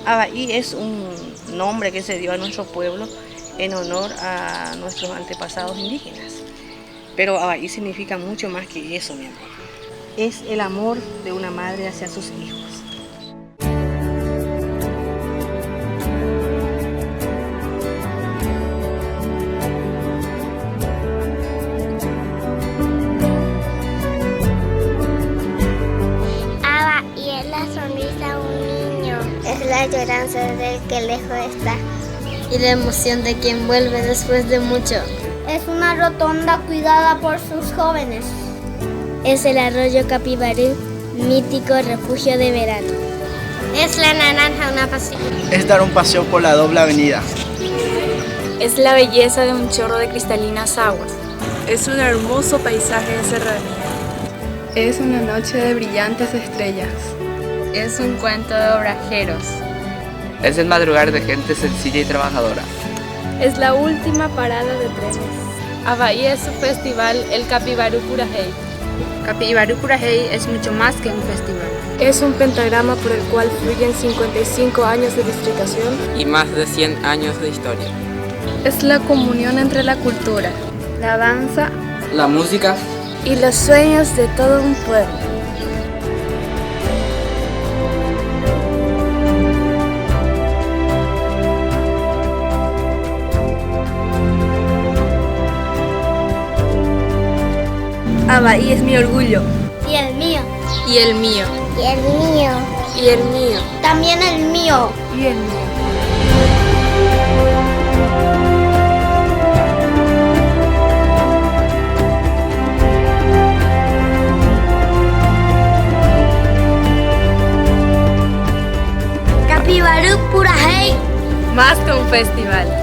Abaí es un nombre que se dio a nuestro pueblo en honor a nuestros antepasados indígenas. Pero Abaí significa mucho más que eso, mi amor. Es el amor de una madre hacia sus hijos. Abaí es la sonrisa de un niño, es la lloranza del que lejos está y la emoción de quien vuelve después de mucho. Es una rotonda cuidada por sus jóvenes. Es el arroyo Capibarú, mítico refugio de verano. Es la naranja, una pasión. Es dar un paseo por la doble avenida. Es la belleza de un chorro de cristalinas aguas. Es un hermoso paisaje de serranía. Es una noche de brillantes estrellas. Es un cuento de obrajeros. Es el madrugar de gente sencilla y trabajadora. Es la última parada de trenes. Abaí es su festival, el Capibarú Purajey. Capibarú Purajey es mucho más que un festival. Es un pentagrama por el cual fluyen 55 años de distritación y más de 100 años de historia. Es la comunión entre la cultura, la danza, la música y los sueños de todo un pueblo. Abaí es mi orgullo. Y el mío. Y el mío. Y el mío. Y el mío. También el mío. Y el mío. Capibarú Purajey. Más que un festival.